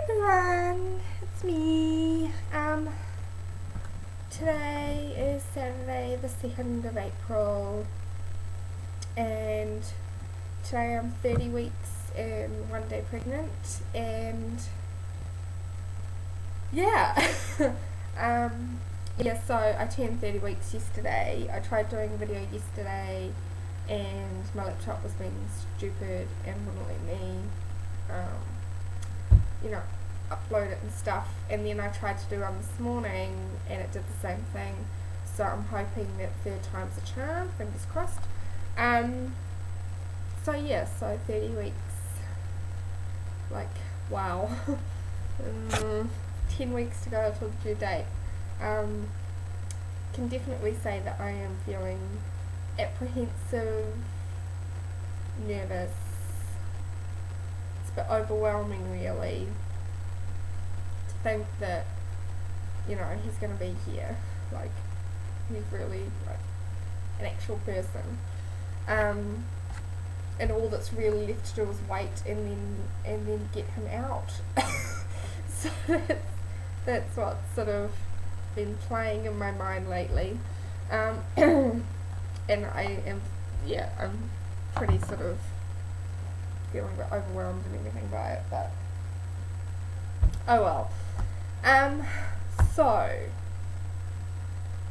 everyone, it's me. Today is Saturday the 2nd of April and today I'm 30 weeks and 1 day pregnant, and yeah. So I turned 30 weeks yesterday. I tried doing a video yesterday and my laptop was being stupid and wouldn't let me upload it and stuff, and then I tried to do one this morning and it did the same thing, so I'm hoping that third time's a charm, fingers crossed. So 30 weeks, like, wow. 10 weeks to go till the due date. Can definitely say that I am feeling apprehensive, nervous. It's a bit overwhelming, really, to think that, he's going to be here. Like, he's really, like, an actual person. And all that's really left to do is wait and then get him out. So that's what's sort of been playing in my mind lately. And I'm pretty sort of feeling a bit overwhelmed and everything by it, but oh well. So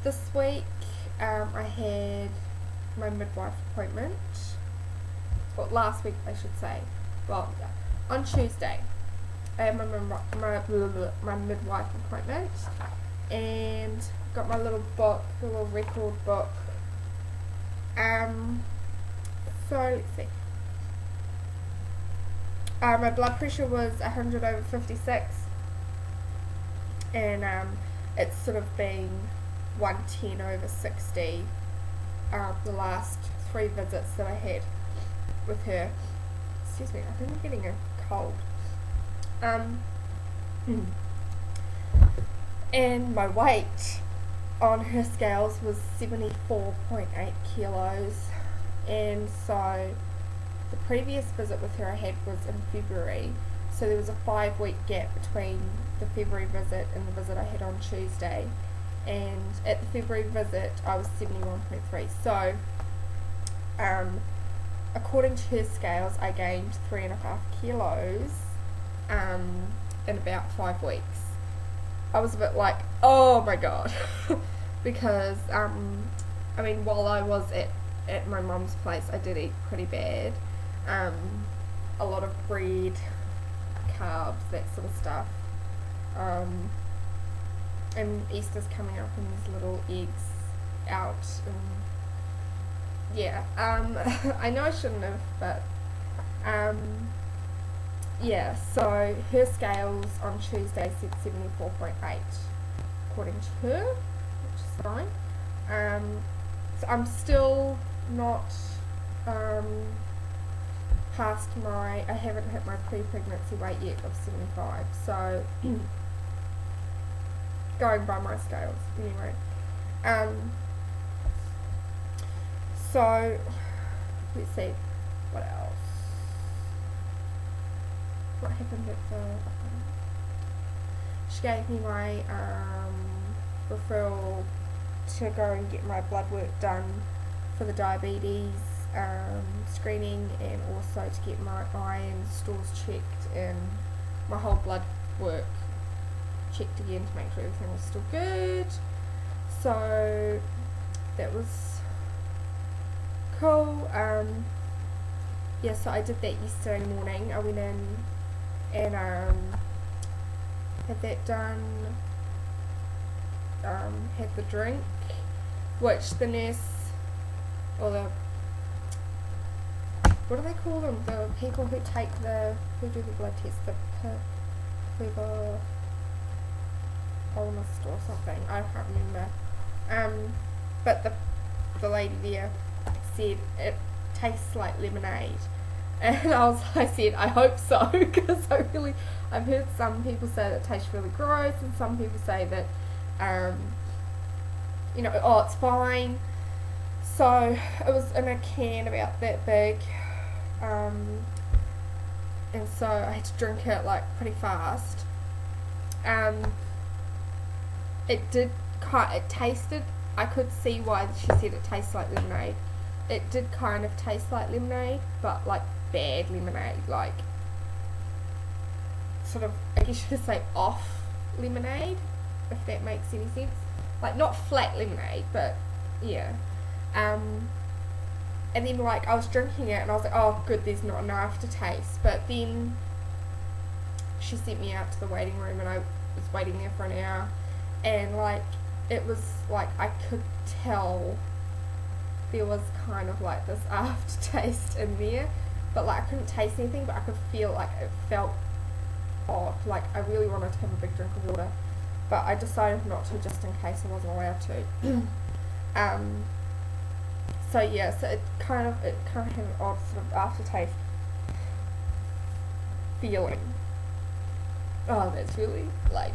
this week I had my midwife appointment. Well, last week I should say. Well, on Tuesday I had my midwife appointment and got my little book, the little record book. So let's see. My blood pressure was 100/56, and it's sort of been 110/60 the last 3 visits that I had with her. Excuse me, I think I'm getting a cold. And my weight on her scales was 74.8 kilos, and so the previous visit with her I had was in February, so there was a 5-week gap between the February visit and the visit I had on Tuesday, and at the February visit I was 71.3, so according to her scales I gained 3.5 kilos in about 5 weeks. I was a bit like, oh my god, because while I was at my mum's place I did eat pretty bad, a lot of bread, carbs, that sort of stuff, and Easter's coming up and there's little eggs out, and yeah, I know I shouldn't have, but so her scales on Tuesday said 74.8 according to her, which is fine. So I'm still not past I haven't hit my pre-pregnancy weight yet of 75, so going by my scales anyway. So let's see what else. What happened at the she gave me my referral to go and get my blood work done for the diabetes screening, and also to get my iron stores checked and my whole blood work checked again to make sure everything was still good. So that was cool. So I did that yesterday morning. I went in and had that done, had the drink, which the nurse, or the, what do they call them, the people who do the blood test, the phlebotomist or something, I can't remember, but the lady there said it tastes like lemonade. And I said, I hope so, because I've heard some people say that it tastes really gross, and some people say that, oh, it's fine. So it was in a can about that big, and so I had to drink it like pretty fast. It tasted, I could see why she said it tastes like lemonade. It did kind of taste like lemonade, but like bad lemonade, like sort of, I guess you could say off lemonade, if that makes any sense. Like not flat lemonade, but yeah. And then like I was drinking it and I was like, oh good, there's not enough to taste. But then she sent me out to the waiting room and I was waiting there for an hour, and like it was like I could tell there was kind of like this aftertaste in there, but like I couldn't taste anything, but I could feel like it felt odd. Like I really wanted to have a big drink of water, but I decided not to just in case I wasn't allowed to. So yeah, so it kind of had an odd sort of aftertaste feeling. Oh, that's really like,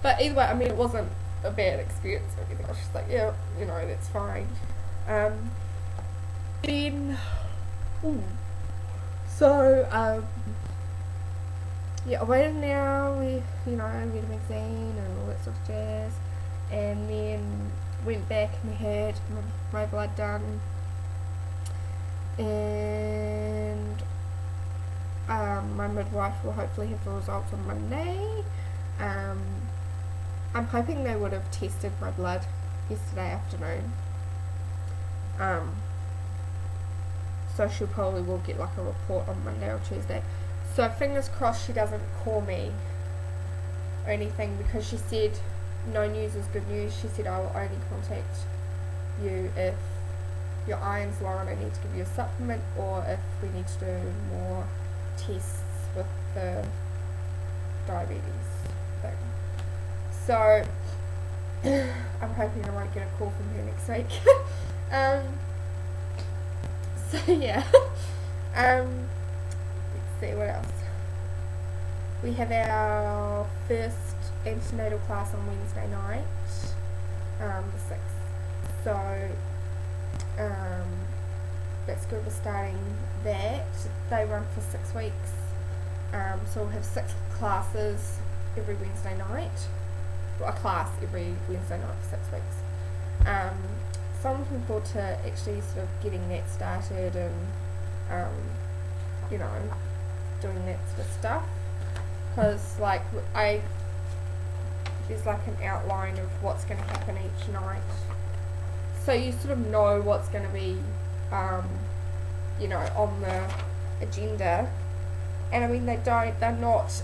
but either way, I mean, it wasn't a bad experience or anything. I was just like, yeah, you know, that's fine. Then, so, yeah, I waited an hour, we, you know, read a magazine and all that sort of jazz, and then went back and we had my blood done, and my midwife will hopefully have the results on Monday. I'm hoping they would have tested my blood yesterday afternoon. So she probably will get like a report on Monday or Tuesday. So fingers crossed she doesn't call me or anything, because she said no news is good news. She said I will only contact you if your iron's low and I need to give you a supplement, or if we need to do more tests with the diabetes thing. So I'm hoping I won't get a call from her next week. So yeah. Let's see what else. We have our first antenatal class on Wednesday night, the 6th. So that's good. We're starting that. They run for 6 weeks. So we'll have 6 classes every Wednesday night. Well, a class every Wednesday night for 6 weeks. So I'm looking forward to actually sort of getting that started and, you know, doing that sort of stuff. Because, like, there's like an outline of what's going to happen each night. So you sort of know what's going to be, you know, on the agenda. And I mean, they're not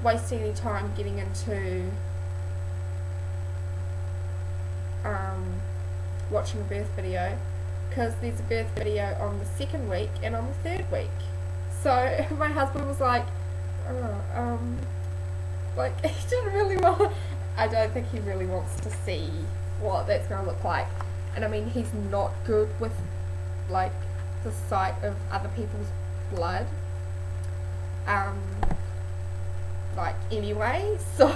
wasting any time getting into watching a birth video, because there's a birth video on the 2nd week and on the 3rd week. So my husband was like, like he didn't really want, I don't think he really wants to see what that's going to look like. And I mean, he's not good with like the sight of other people's blood, like anyway, so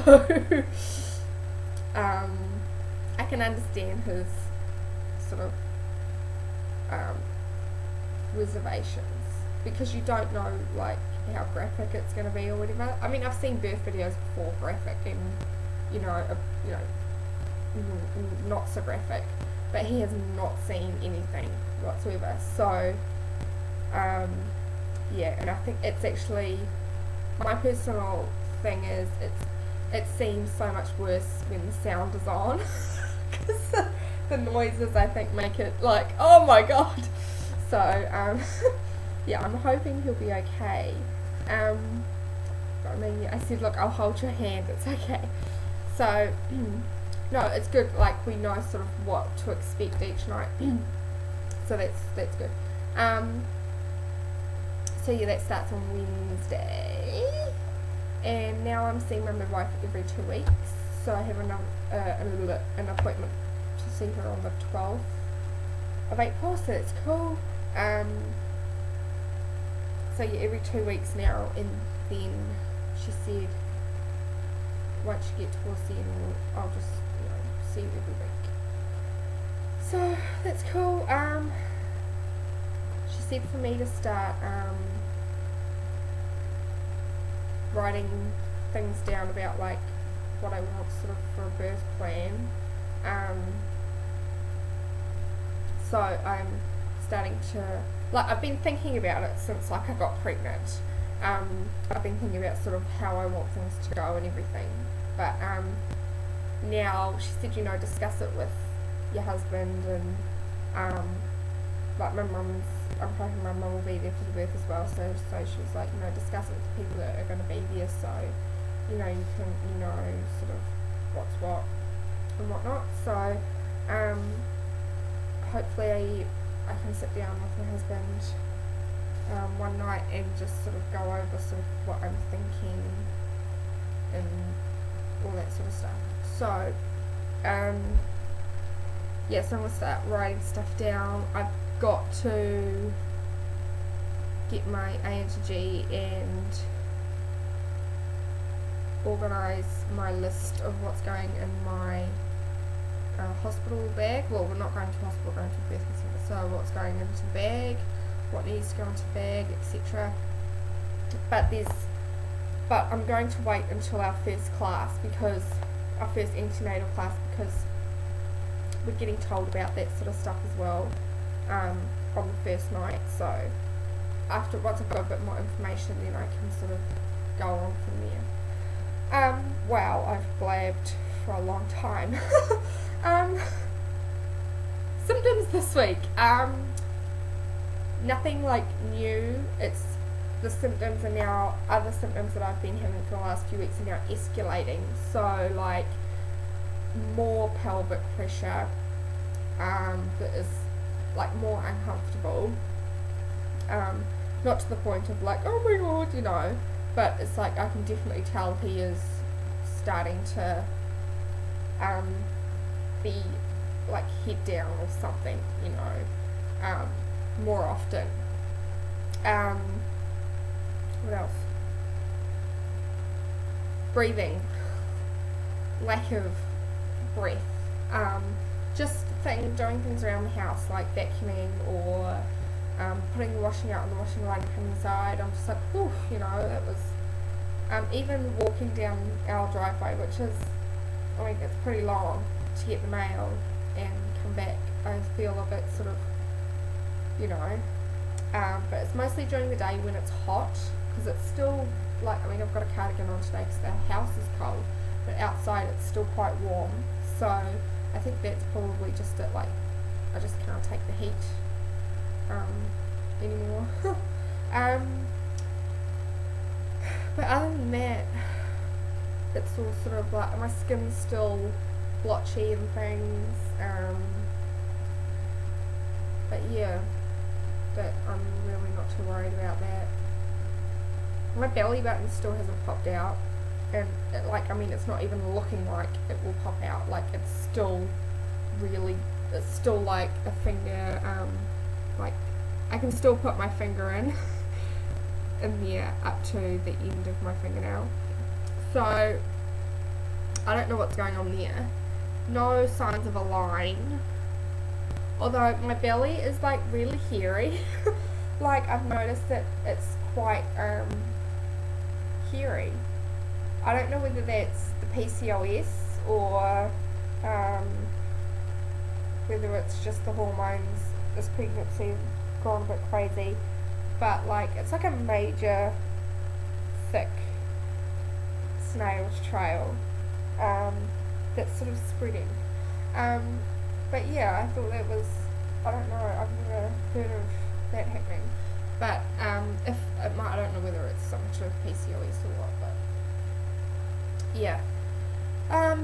I can understand his sort of reservations, because you don't know like how graphic it's going to be or whatever. I mean, I've seen birth videos before graphic and you know not so graphic, but he has not seen anything whatsoever. So yeah, and I think it's actually, my personal thing is, it seems so much worse when the sound is on, because the noises, I think, make it like, oh my god. So yeah, I'm hoping he'll be okay. I mean, I said, look, I'll hold your hand, it's okay. So no, it's good, like we know sort of what to expect each night. So that's good. So yeah, that starts on Wednesday, and now I'm seeing my midwife every 2 weeks. So I have an appointment to see her on the 12th of April, so that's cool. So yeah, every 2 weeks now, and then she said once you get towards the end, I'll just, you know, see you every week. So that's cool. She said for me to start writing things down about like what I want sort of for a birth plan. So I'm starting to, like, I've been thinking about it since like I got pregnant. I've been thinking about sort of how I want things to go and everything, but now she said, you know, discuss it with your husband, and like I'm hoping my mum will be there for the birth as well, so she was like, you know, discuss it with the people that are going to be there, so you know, you can, you know, sort of what's what and whatnot. So hopefully I can sit down with my husband one night and just sort of go over sort of what I'm thinking and all that sort of stuff. So yeah, so I'm going to start writing stuff down. I've got to get my A into G and organise my list of what's going in my hospital bag. Well, we're not going to hospital, we're going to birth centre, so what's going into the bag, what needs to go into the bag, etc. But I'm going to wait until our first class, because our first antenatal class, because we're getting told about that sort of stuff as well on the first night. So once I've got a bit more information, then I can sort of go on from there. Wow, I've blabbed for a long time. Symptoms this week. Nothing like new. It's the symptoms are now, other symptoms that I've been having for the last few weeks are now escalating. So like more pelvic pressure, that is like more uncomfortable. Not to the point of like, oh my god, you know, but it's like I can definitely tell he is starting to be like head down or something, you know, more often. What else? Breathing, lack of breath, just doing things around the house like vacuuming or putting the washing out on the washing line and coming inside. I'm just like, oof, you know, that was, even walking down our driveway, which is, I mean, it's pretty long to get the mail and come back, I feel a bit sort of, you know, but it's mostly during the day when it's hot, because it's still, like, I mean, I've got a cardigan on today because the house is cold, but outside it's still quite warm, so I think that's probably just it, like, I just can't take the heat anymore. But other than that, it's all sort of like, my skin's still blotchy and things, but yeah, but I'm really not too worried about that. My belly button still hasn't popped out, and it, like, I mean, it's not even looking like it will pop out, like, it's still really, it's still like a finger, like, I can still put my finger in there up to the end of my fingernail, so I don't know what's going on there. No signs of a line, although my belly is like really hairy. Like, I've noticed that it's quite hairy. I don't know whether that's the PCOS or whether it's just the hormones, this pregnancy gone a bit crazy, but like, it's like a major thick snail's trail that's sort of spreading, but yeah, I thought that was, I don't know, I've never heard of that happening, but if it might, I don't know whether it's something to do with PCOS or what, but yeah, I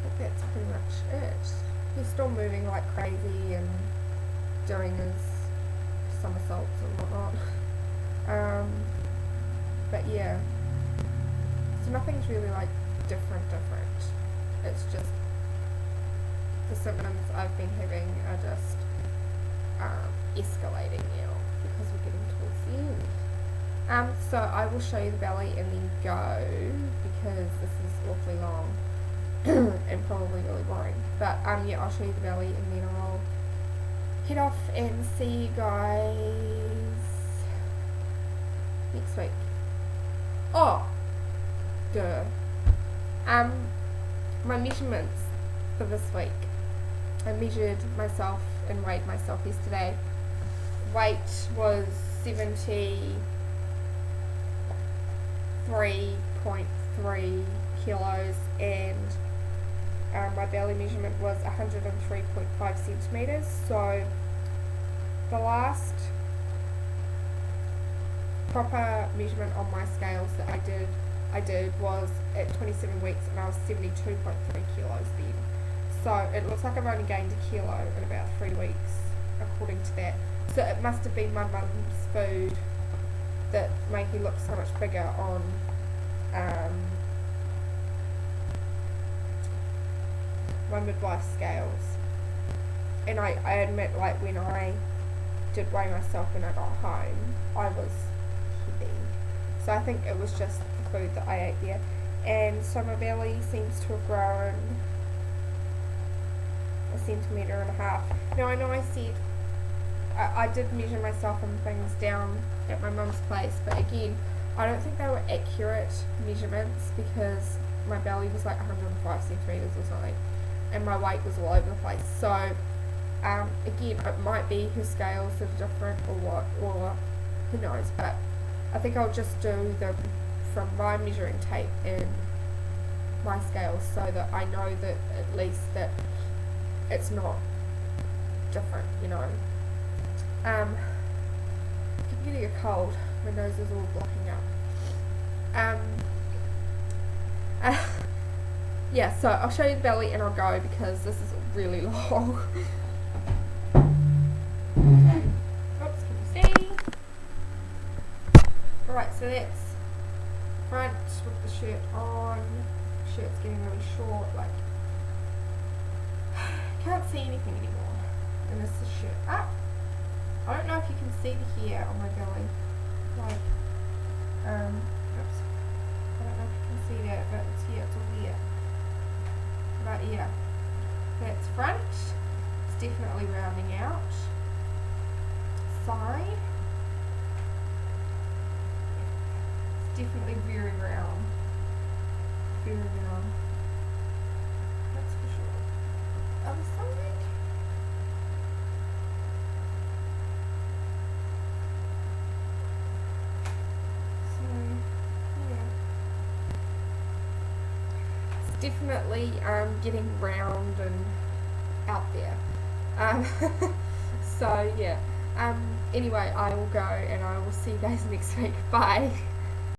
think that's pretty much it. He's still moving like crazy and doing his somersaults and whatnot, but yeah, so nothing's really like different, it's just the symptoms I've been having are just escalating now because we're getting towards the end. So I will show you the belly and then go, because this is awfully long and probably really boring, but yeah, I'll show you the belly and then I'll head off and see you guys next week. Oh, duh. My measurements for this week. I measured myself and weighed myself yesterday. Weight was 73.3 kilos, and my belly measurement was 103.5 centimeters. So the last proper measurement on my scales that I did was at 27 weeks, and I was 72.3 kilos then. So it looks like I've only gained a kilo in about 3 weeks according to that. So it must have been my mum's food that made me look so much bigger on my midwife scales. And I admit, like, when I did weigh myself when I got home, I was heavy. So I think it was just the food that I ate there. And so my belly seems to have grown 1.5 centimeters. Now I know I said I did measure myself and things down at my mum's place, but again, I don't think they were accurate measurements because my belly was like 105 centimeters or something, and my weight was all over the place. So again, it might be her scales that are different or what, or who knows, but I think I'll just do them from my measuring tape and my scales so that I know that at least that it's not different, you know. I'm getting a cold. My nose is all blocking up. Yeah, so I'll show you the belly and I'll go because this is really long. Oops, can you see? Alright, so that's front with the shirt on. Shirt's getting really short, like, can't see anything anymore. And this is shirt up. I don't know if you can see the hair on my belly. Like, oops. I don't know if you can see that, but it's here, it's all here. But yeah, that's front. It's definitely rounding out. Side. It's definitely very round. Very round. That's for sure. Other side. Definitely getting round and out there. So yeah, anyway, I will go and I will see you guys next week. Bye.